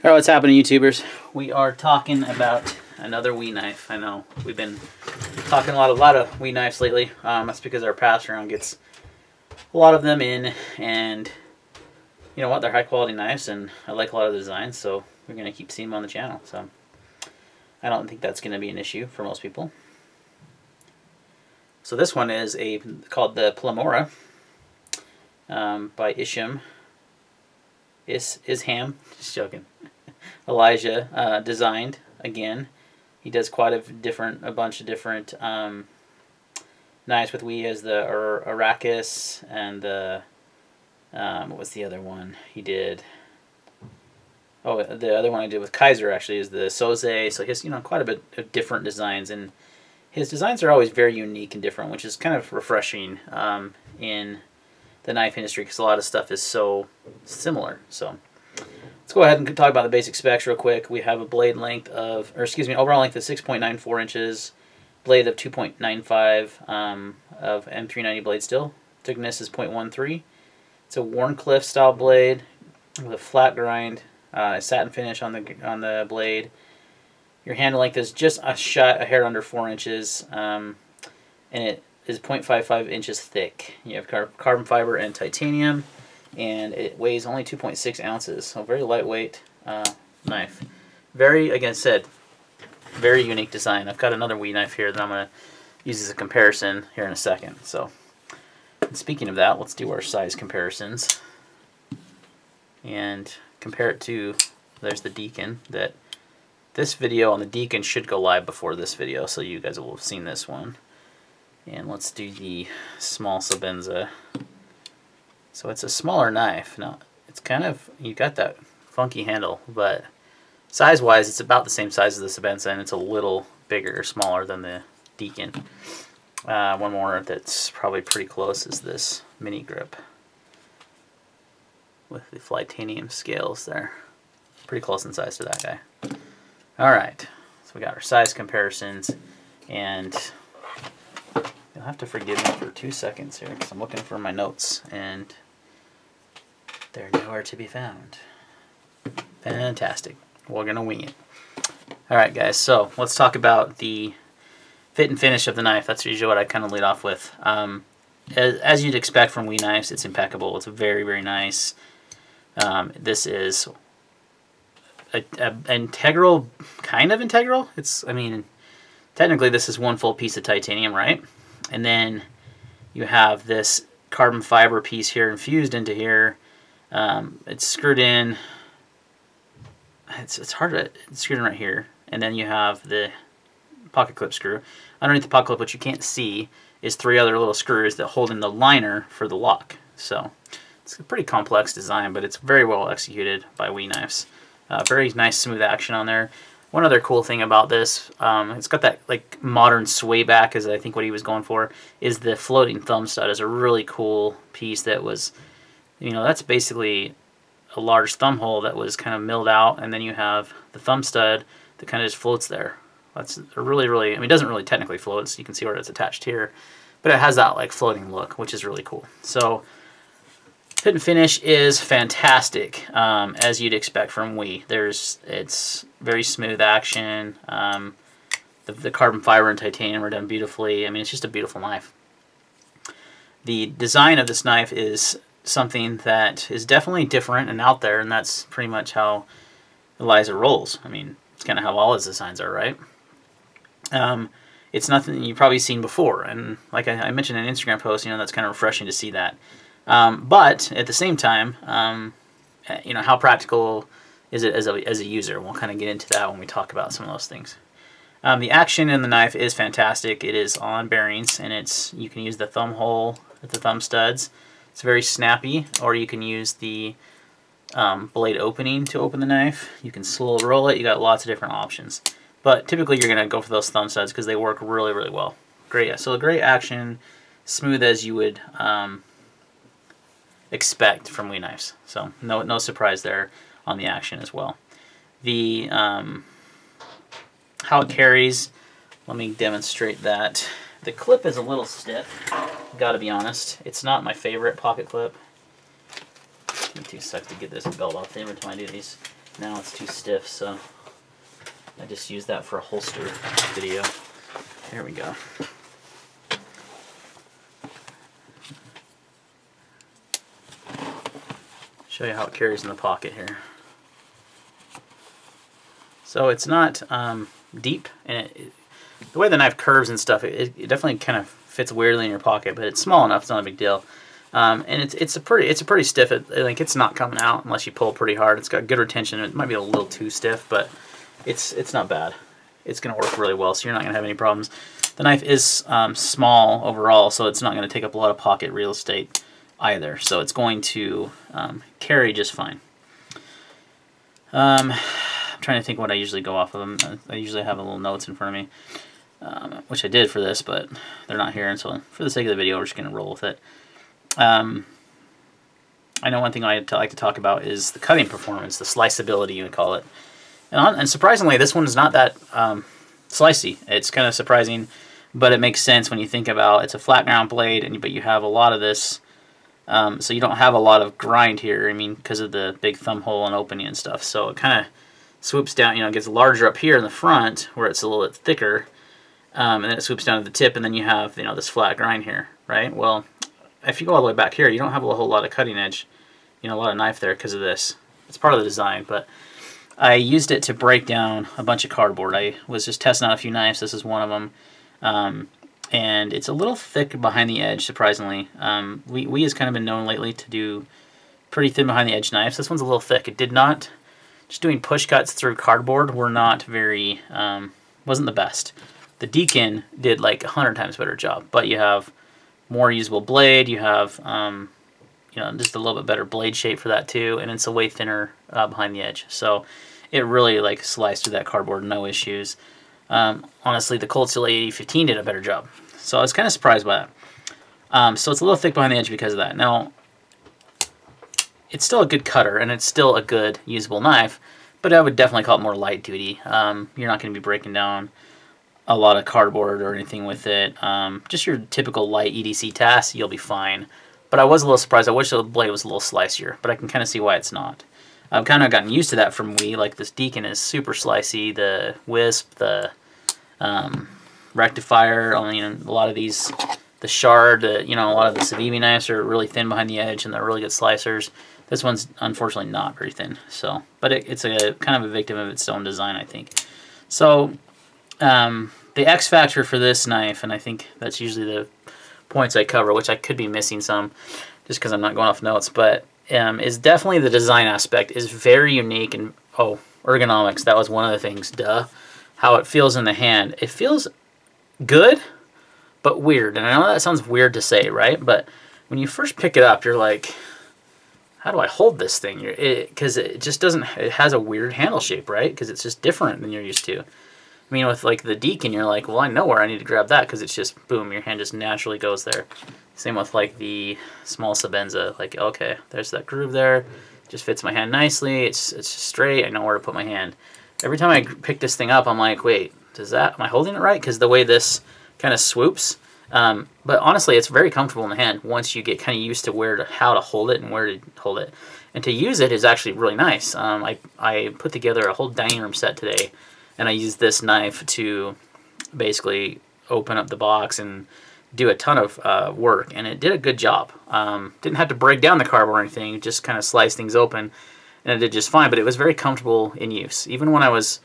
Alright, what's happening, YouTubers? We are talking about another Wii knife. I know we've been talking a lot of Wii knives lately. That's because our pass around gets a lot of them in, and you know what? They're high quality knives, and I like a lot of the designs, so we're gonna keep seeing them on the channel. So I don't think that's gonna be an issue for most people. So this one is called the Plumora by Isham. Isham, just joking. Elijah designed again. He does quite a bunch of different knives with Wii. As the Arrakis and the what was the other one he did? Oh, the other one I did with Kaiser actually is the Soze. So he has quite a bit of different designs, and his designs are always very unique and different, which is kind of refreshing in the knife industry because a lot of stuff is so similar. So let's go ahead and talk about the basic specs real quick. We have a blade length of, overall length of 6.94 inches, blade of 2.95 of M390 blade steel. Thickness is 0.13. It's a Warncliffe style blade with a flat grind, satin finish on the blade. Your handle length is just a hair under 4 inches, and it is 0.55 inches thick. You have carbon fiber and titanium, and it weighs only 2.6 ounces, so very lightweight knife. Very, again said, very unique design. I've got another Wii knife here that I'm going to use as a comparison here in a second. So, and speaking of that, let's do our size comparisons and compare it to, there's the Deacon. This video on the Deacon should go live before this video, so you guys will have seen this one. And let's do the small Sabenza. So it's a smaller knife. Now, it's kind of, you got that funky handle, but size-wise, it's about the same size as the Sabenza, and it's a little bigger or smaller than the Deacon. One more that's probably pretty close is this mini grip with the Flytanium scales there. Pretty close in size to that guy. Alright, so we got our size comparisons, and you'll have to forgive me for 2 seconds here because I'm looking for my notes and they're nowhere to be found. Fantastic. We're going to wing it. Alright guys, so let's talk about the fit and finish of the knife. That's usually what I kind of lead off with. As you'd expect from Wii knives, it's impeccable. It's very, very nice. This is integral, kind of integral. I mean, technically this is one full piece of titanium, right? And then you have this carbon fiber piece here infused into here. It's screwed in. It's hard to, it's screwed in right here. And then you have the pocket clip screw. Underneath the pocket clip, which you can't see, is 3 other little screws that hold in the liner for the lock. So it's a pretty complex design, but it's very well executed by Wii knives. Very nice smooth action on there. One other cool thing about this, it's got that like modern sway back, is I think what he was going for, is the floating thumb stud is a really cool piece that was, that's basically a large thumb hole that was kind of milled out, and then you have the thumb stud that kind of just floats there. That's a really, really, I mean, it doesn't really technically float, so you can see where it's attached here, but it has that like floating look, which is really cool. So fit and finish is fantastic, as you'd expect from Wii. It's very smooth action. The carbon fiber and titanium are done beautifully. I mean, it's just a beautiful knife. The design of this knife is something that is definitely different and out there, and that's pretty much how Elijah rolls. I mean, it's kind of how all his designs are, right? It's nothing you've probably seen before, and like I mentioned in an Instagram post, that's kind of refreshing to see that. But at the same time, how practical is it as a user? We'll kind of get into that when we talk about some of those things. The action in the knife is fantastic. It is on bearings, and you can use the thumb hole at the thumb studs. It's very snappy, or you can use the blade opening to open the knife. You can slow roll it. You got lots of different options. But typically you're going to go for those thumb studs because they work really, really well. Great, so a great action, smooth as you would expect from Wii knives. So no surprise there on the action as well. The how it carries, let me demonstrate that. The clip is a little stiff, gotta be honest. It's not my favorite pocket clip. Give me 2 seconds to get this belt off every time I do these. Now it's too stiff, so I just used that for a holster video. There we go. Show you how it carries in the pocket here. So it's not deep, and the way the knife curves and stuff, it definitely kind of fits weirdly in your pocket, but it's small enough; it's not a big deal. And it's a pretty stiff. Like it's not coming out unless you pull pretty hard. It's got good retention. It might be a little too stiff, but it's not bad. It's going to work really well, so you're not going to have any problems. The knife is small overall, so it's not going to take up a lot of pocket real estate either. So it's going to carry just fine. I'm trying to think what I usually go off of them. I usually have a little notes in front of me, which I did for this, but they're not here, and so for the sake of the video, we're just going to roll with it. I know one thing I like to talk about is the cutting performance, the sliceability, you would call it. And surprisingly, this one is not that slicey. It's kind of surprising, but it makes sense when you think about it's a flat ground blade, but you have a lot of this, so you don't have a lot of grind here. I mean, because of the big thumb hole and opening and stuff. So it kind of swoops down, you know, it gets larger up here in the front where it's a little bit thicker, and then it swoops down to the tip, and then you have, you know, this flat grind here, right? Well, if you go all the way back here, you don't have a whole lot of cutting edge, you know, a lot of knife there because of this. It's part of the design, but I used it to break down a bunch of cardboard. I was just testing out a few knives. This is one of them. And it's a little thick behind the edge, surprisingly. We has kind of been known lately to do pretty thin behind the edge knives. This one's a little thick. It did not, just doing push cuts through cardboard were not very, wasn't the best. The Deacon did like 100 times better job, but you have more usable blade. You have, you know, just a little bit better blade shape for that too, and it's a way thinner behind the edge. So it really like sliced through that cardboard, no issues. Honestly, the Cold Steel 8015 did a better job. So I was kind of surprised by that. So it's a little thick behind the edge because of that. Now, it's still a good cutter, and it's still a good usable knife, but I would definitely call it more light duty. You're not going to be breaking down a lot of cardboard or anything with it. Just your typical light EDC tasks, you'll be fine. But I was a little surprised. I wish the blade was a little slicier, but I can kind of see why it's not. I've kind of gotten used to that from Wii. Like this Deacon is super slicey. The Wisp, the Rectifier, you know, a lot of these, the Shard, you know, a lot of the Civivi knives are really thin behind the edge, and they're really good slicers. This one's unfortunately not very thin. So, but it's a kind of a victim of its own design, I think. So the X factor for this knife, and I think that's usually the points I cover, which I could be missing some just because I'm not going off notes, but is definitely the design aspect is very unique. And oh, ergonomics, that was one of the things, duh. How it feels in the hand. It feels good, but weird. And I know that sounds weird to say, right? But when you first pick it up, you're like, how do I hold this thing? Because it just doesn't, it has a weird handle shape, right? Because it's just different than you're used to. I mean, with like the Deacon, you're like, well, I know where I need to grab that because it's just, boom, your hand just naturally goes there. Same with like the small Sabenza, like, okay, there's that groove there, just fits my hand nicely, it's just straight, I know where to put my hand. Every time I pick this thing up, I'm like, wait, am I holding it right? Because the way this kind of swoops, but honestly, it's very comfortable in the hand once you get kind of used to how to hold it and where to hold it. And to use it is actually really nice. I put together a whole dining room set today, and I used this knife to basically open up the box and do a ton of work, and it did a good job. Didn't have to break down the cardboard or anything, just kind of slice things open, and it did just fine, but it was very comfortable in use. Even when I was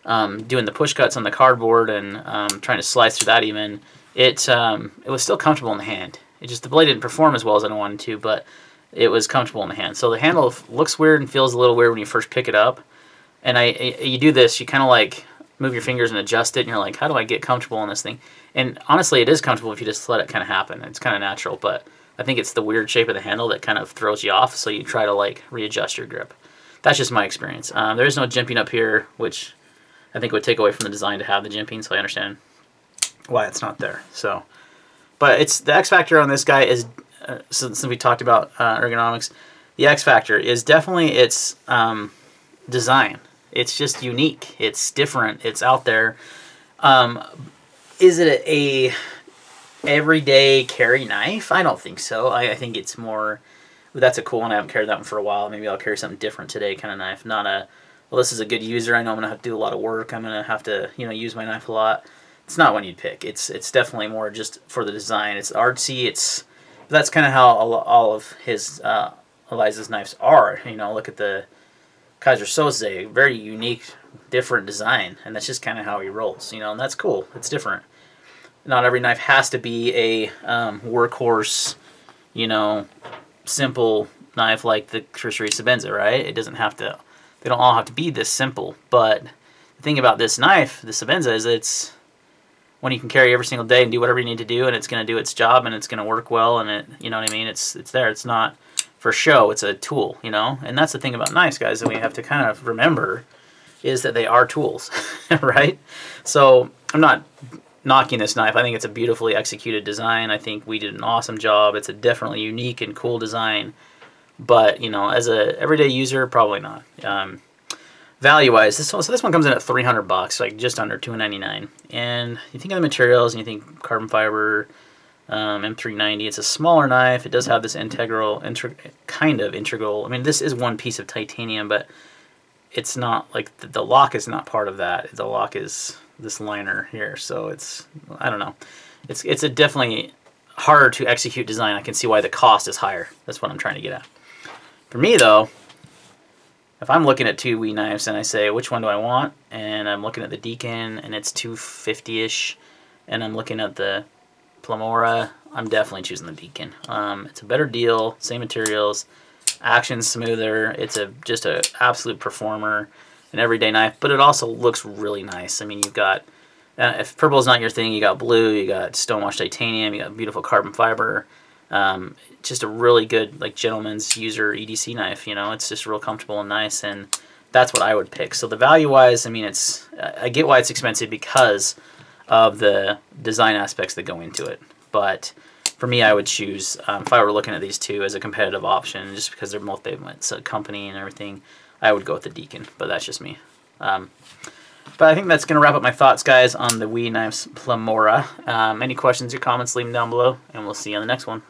doing the push cuts on the cardboard and trying to slice through that even, it was still comfortable in the hand. It just, the blade didn't perform as well as I wanted to, but it was comfortable in the hand. So the handle looks weird and feels a little weird when you first pick it up. And you do this, you kind of like move your fingers and adjust it, and you're like, how do I get comfortable on this thing? And honestly, it is comfortable if you just let it kind of happen. It's kind of natural, but I think it's the weird shape of the handle that kind of throws you off, so you try to like readjust your grip. That's just my experience. There is no jimping up here, which I think would take away from the design to have the jimping, so I understand why it's not there. So, but it's the X factor on this guy is, since we talked about ergonomics, the X factor is definitely its design. It's just unique. It's different. It's out there. Is it a everyday carry knife? I don't think so. I think it's more, that's a cool one. I haven't carried that one for a while. Maybe I'll carry something different today kind of knife. Not a well, this is a good user. I know I'm going to have to do a lot of work. I'm going to have to, you know, use my knife a lot. It's not one you'd pick. It's definitely more just for the design. It's artsy. That's kind of how all of his Eliza's knives are. You know, look at the Kaiser Soze, very unique, different design, and that's just kind of how he rolls. You know, and that's cool. It's different. Not every knife has to be a workhorse, you know, simple knife like the Tertiary Sebenza, right? It doesn't have to. They don't all have to be this simple. But the thing about this knife, the Sebenza, is it's one you can carry every single day and do whatever you need to do, and it's going to do its job, and it's going to work well, and you know what I mean? It's there. It's not for show. It's a tool, you know? And that's the thing about knives, guys, that we have to kind of remember is that they are tools, right? So I'm not knocking this knife. I think it's a beautifully executed design. I think we did an awesome job. It's a definitely unique and cool design. But, you know, as a everyday user, probably not. Value-wise, this one comes in at $300, like just under $299. And you think of the materials, and you think carbon fiber, M390. It's a smaller knife. It does have this kind of integral. I mean, this is one piece of titanium, but it's not like the lock is not part of that. The lock is this liner here, so it's, I don't know. It's a definitely harder to execute design. I can see why the cost is higher. That's what I'm trying to get at. For me, though, if I'm looking at two WE knives and I say, which one do I want? And I'm looking at the Deacon and it's $250-ish, and I'm looking at the Pleroma, I'm definitely choosing the Deacon. It's a better deal, same materials, action's smoother. It's just an absolute performer, an everyday knife, but it also looks really nice. I mean, you've got, if purple is not your thing, you got blue, you got stonewashed titanium, you got beautiful carbon fiber. Just a really good, like, gentleman's user EDC knife, you know. It's just real comfortable and nice, and that's what I would pick. So the value-wise, I mean, I get why it's expensive because of the design aspects that go into it. But for me, I would choose, if I were looking at these two as a competitive option, just because they're both, it's a company and everything, I would go with the Deacon, but that's just me. But I think that's going to wrap up my thoughts, guys, on the WE Knives Pleroma. Any questions or comments, leave them down below, and we'll see you on the next one.